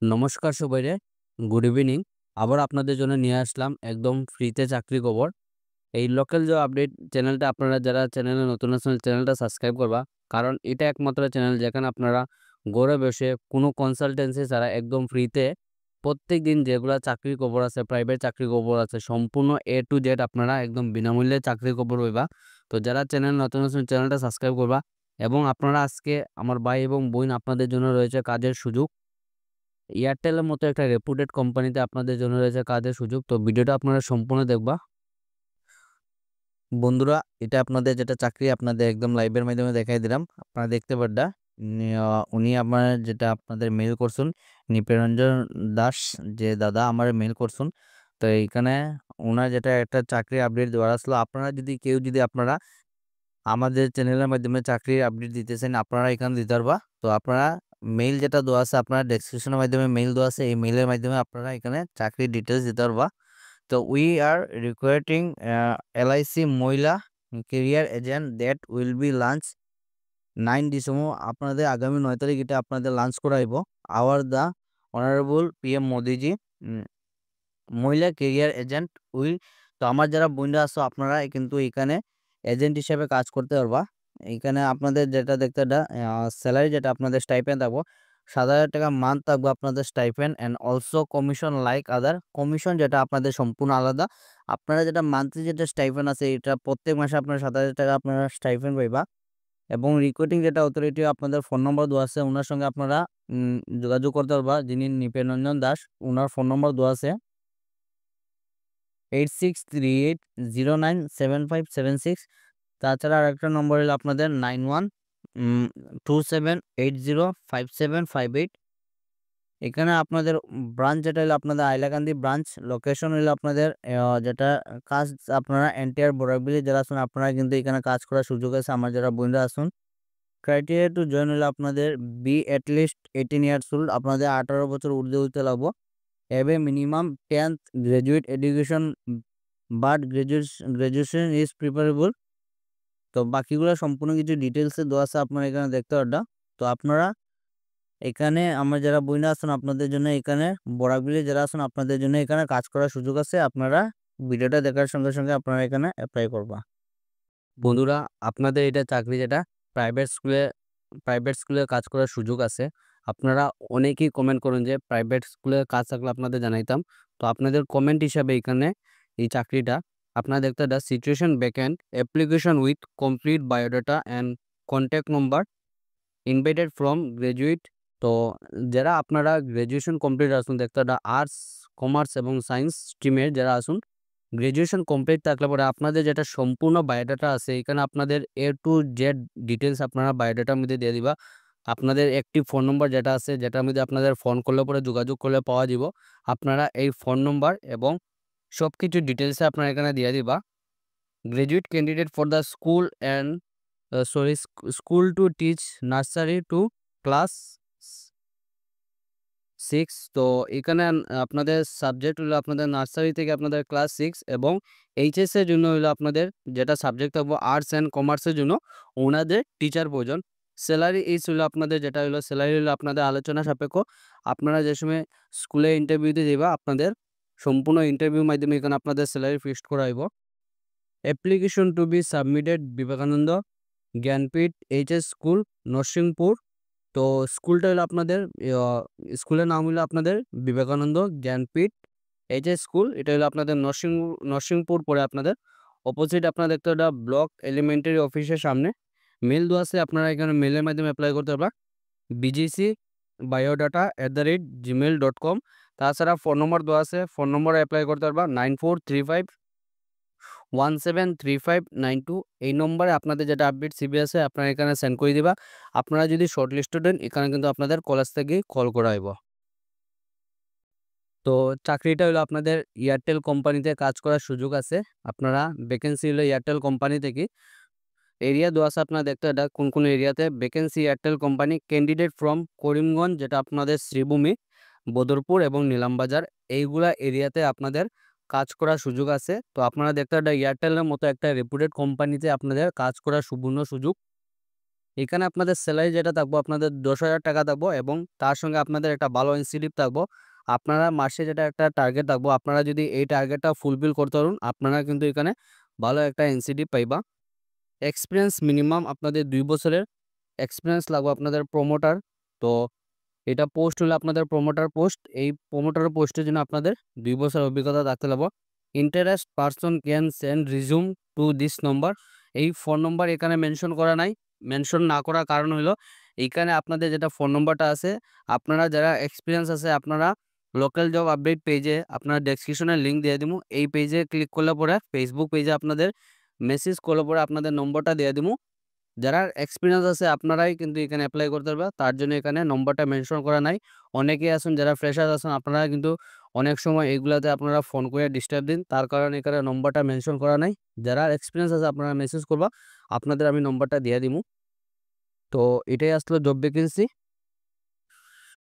নমস্কার সবাইরে, good evening. আবার আপনাদের জন্য নিয়ে আসলাম একদম ফ্রিতে চাকরি খবর। এই লোকাল জব আপডেট চ্যানেলটা আপনারা যারা চ্যানেলে নতুন আছেন চ্যানেলটা সাবস্ক্রাইব করবা। কারণ এটা একমাত্র চ্যানেল যেখানে আপনারা ঘরে বসে কোনো কনসালটেন্সি ছাড়া একদম ফ্রিতে প্রত্যেকদিন যেগুলা চাকরির খবর আছে, প্রাইভেট চাকরির খবর আছে, সম্পূর্ণ A to Z আপনারা একদম বিনামূল্যে চাকরির খবর পাইবা। তো যারা চ্যানেল নতুন আছেন চ্যানেলটা সাবস্ক্রাইব করবা। এবং আপনারা আজকে আমার ভাই এবং বোন আপনাদের জন্য রয়েছে কাজের সুযোগ। এয়ারটেলের মতো একটা রেপুটেড কোম্পানিতে আপনাদের জন্য রয়েছে কাজের সুযোগ। তো ভিডিওটা আপনারা সম্পূর্ণ দেখবা। বন্ধুরা, এটা আপনাদের যেটা চাকরি আপনাদের একদম লাইভের মাধ্যমে দেখাই দিলাম। আপনারা দেখতে পারডা উনি আমার যেটা আপনাদের মেল করছেন, নিপেরঞ্জন দাস যে দাদা আমার মেল করছেন। তো এইখানে ওনার যেটা একটা চাকরি আপডেট দেওয়ার আসলো, আপনারা যদি কেউ যদি আপনারা আমাদের চ্যানেলের মাধ্যমে চাকরির আপডেট দিতেছেন, আপনারা এখানে দিতে পারবা। তো আপনারা মেইল যেটা দেওয়া আছে আপনার ডেসক্রিপশনের মাধ্যমে মেইল দেওয়া আছে, এই মেইলের মাধ্যমে আপনারা এখানে চাকরির ডিটেলস দিতে পারবা। তো উই আর রিকোয়ারিং LIC মহিলা career agent that will be launch 9 December. আপনাদের আগামী 9 তারিখ এটা আপনাদের লাঞ্চ করাইব। Our the honourable PM Modiji মহিলা কেরিয়ার এজেন্ট উইল। তো আমার যারা বন্ধুরা আছো আপনারা কিন্তু এখানে এজেন্ট হিসেবে কাজ করতে পারবা। এখানে আপনাদের যেটা দেখতে স্যালারি যেটা আপনাদের স্টাইপেন্ড থাকবো 7,000 টাকা মান্থ থাকবো আপনাদের stipend and also commission like other commission যেটা আপনাদের সম্পূর্ণ আলাদা। আপনারা যেটা মান্থলি যেটা স্টাইপেন্ড আছে এটা প্রত্যেক মাসে আপনার 7,000 টাকা আপনারা স্টাইপেন্ড পাইবা। এবং রিক্রুটিং যেটা অথরিটি আপনাদের ফোন নম্বর দেওয়া আছে, ওনার সঙ্গে আপনারা যোগাযোগ করতে পারবা। যিনি নিপেরঞ্জন দাস, ওনার ফোন নম্বর দেওয়া আছে 8638097576। তাছাড়া আরেকটা নম্বর হলো আপনাদের 9127805758। এখানে আপনাদের ব্রাঞ্চ যেটা হলো আপনাদের হাইলাকান্দি ব্রাঞ্চ। লোকেশন হলো আপনাদের যেটা কাজ আপনারা এনটিআর বরাকবিলি যারা আছেন আপনারা কিন্তু এখানে কাজ করার সুযোগ আছে আমার যারা বন্ধুরা আছেন। ক্রাইটেরিয়া টু জয়েন হলো আপনাদের বি অ্যাটলিস্ট 18 ইয়ার্স ওল্ড, আপনাদের 18 বছর ঊর্ধ্বে হইতে লাগবো। Have a minimum 10th graduate education but graduation is preferable. তো বাকিগুলো সম্পূর্ণ কিছু ডিটেলসে দেওয়া আছে, আপনারা এখানে দেখতে পারবেন। তো আপনারা এখানে আমার যারা বইনা আছেন আপনাদের জন্য এখানে বরাকবিলি যারা আছেন আপনাদের জন্য এখানে কাজ করার সুযোগ আছে। আপনারা ভিডিওটা দেখার সঙ্গে সঙ্গে আপনারা এখানে অ্যাপ্লাই করবা। বন্ধুরা, আপনাদের এটা চাকরি যেটা প্রাইভেট স্কুলে প্রাইভেট স্কুলে কাজ করার সুযোগ আছে। আপনারা অনেকেই কমেন্ট করেন যে প্রাইভেট স্কুলে কাজ থাকলে আপনাদের জানাইতাম। তো আপনাদের কমেন্ট হিসাবে এখানে এই চাকরিটা আপনারা দেখতে the situation backend application with complete biodata and contact number invited from graduate. তো যারা আপনারা গ্রাজুয়েশন কমপ্লিট আসুন দেখতে দা আর্টস, কমার্স এবং সায়েন্স স্ট্রিমের যারা আসুন গ্রাজুয়েশন কমপ্লিট থাকলে পরে আপনাদের যেটা সম্পূর্ণ বায়োডাটা আছে এখানে আপনাদের A to Z ডিটেলস আপনারা বায়োডাটার মধ্যে দিয়ে দিবা। আপনাদের একটি ফোন নম্বর যেটা আছে যেটার মধ্যে আপনাদের ফোন করলে পরে যোগাযোগ করলে পাওয়া যাব। আপনারা এই ফোন নম্বর এবং সব কিছু ডিটেলসে আপনারা এখানে দিয়ে দিবা। Graduate candidate for the school and school to teach nursery two class 6। তো এখানে আপনাদের সাবজেক্ট হলো আপনাদের নার্সারি থেকে আপনাদের ক্লাস 6 এবং এইচএস এর জন্য হলো আপনাদের যেটা সাবজেক্ট থাকবো আর্টস অ্যান্ড কমার্সের জন্য ওনাদের টিচার প্রয়োজন। স্যালারি ইস হলো আপনাদের যেটা হলো স্যালারি হলো আপনাদের আলোচনা সাপেক্ষ। আপনারা যে সময় স্কুলে ইন্টারভিউতে যাবা আপনাদের সম্পূর্ণ ইন্টারভিউর মাধ্যমে এখানে আপনাদের স্যালারি ফিক্সড করা হইব। Application to be submitted Vivekananda Jnanpith HS school Narsinghpur. তো স্কুলটা হলো আপনাদের স্কুলের নাম হলো আপনাদের বিবেকানন্দ জ্ঞানপীঠ এইচএস স্কুল। এটা হলো আপনাদের নরসিংপুর পরে আপনাদের অপোজিট আপনারা দেখতে একটা ব্লক এলিমেন্টারি অফিসের সামনে। মেল দেওয়া আছে, আপনারা এখানে মেলের মাধ্যমে অ্যাপ্লাই করতে পারবেন bgcbiodata@gmail.com। তাছাড়া ফোন নম্বর দেওয়া আছে, ফোন নম্বরে অ্যাপ্লাই করতে পারবা 9435173592। এই নম্বরে আপনাদের যেটা আপডেট সিবি আছে আপনারা এখানে সেন্ড করে দিবা। আপনারা যদি শর্ট লিস্টেড দেন এখানে কিন্তু আপনাদের কলেজ থেকে কল করা হইব। তো চাকরিটা হলো আপনাদের এয়ারটেল কোম্পানিতে কাজ করার সুযোগ আছে। আপনারা ভ্যাকেন্সি হলো এয়ারটেল কোম্পানি থেকে। এরিয়া দেওয়া আছে আপনারা দেখতে এটা কোন কোন এরিয়াতে vacancy Airtel company candidate from Karimganj যেটা আপনাদের শ্রীভূমি, বদরপুর এবং নিলামবাজার এইগুলা এরিয়াতে আপনাদের কাজ করার সুযোগ আছে। তো আপনারা দেখতে এটা এয়ারটেলের মতো একটা রেপুটেড কোম্পানিতে আপনাদের কাজ করার সুবর্ণ সুযোগ। এখানে আপনাদের স্যালারি যেটা থাকবো আপনাদের ১০,০০০ টাকা থাকবো এবং তার সঙ্গে আপনাদের একটা ভালো ইনসেনটিভ থাকবো। আপনারা মাসে যেটা একটা টার্গেট থাকবো, আপনারা যদি এই টার্গেটটা ফুলফিল করতে পারুন, আপনারা কিন্তু এখানে ভালো একটা ইনসেনটিভ পাইবা। এক্সপেরিয়েন্স মিনিমাম আপনাদের ২ বছরের এক্সপেরিয়েন্স লাগবে আপনাদের প্রমোটার। তো এটা পোস্ট হলো আপনাদের প্রমোটার পোস্ট। এই প্রমোটার পোস্টের জন্য আপনাদের ২ বছর অভিজ্ঞতা থাকতে লাগবে। Interest person can send resume to this নম্বর। এই ফোন নম্বর এখানে মেনশন করা নাই। মেনশন না করার কারণ হলো এইখানে আপনাদের যেটা ফোন নম্বরটা আছে, আপনারা যারা এক্সপিরিয়েন্স আছে আপনারা লোকাল জব আপডেট পেজে আপনার ডেসক্রিপশনে লিঙ্ক দিয়ে দিমু। এই পেজে ক্লিক করলে পরে ফেসবুক পেজে আপনাদের মেসেজ করলে পরে আপনাদের নম্বরটা দিয়ে দিমু। যারা এক্সপিরিয়েন্স আছে আপনারাই কিন্তু এখানে এপ্লাই করতে পারবা। তার জন্য এখানে নম্বরটা মেনশন করা নাই। অনেকেই আছেন যারা ফ্রেশার আছেন, আপনারা কিন্তু অনেক সময় এগুলাতে আপনারা ফোন করে ডিস্টার্ব দিন। তার কারণে এখানে নম্বরটা মেনশন করা নাই। যারা এক্সপিরিয়েন্স আছে আপনারা মেসেজ করবা। আপনাদের আমি নম্বরটা দিয়ে দিমু। তো এটাই আসলো জব ভ্যাকেন্সি।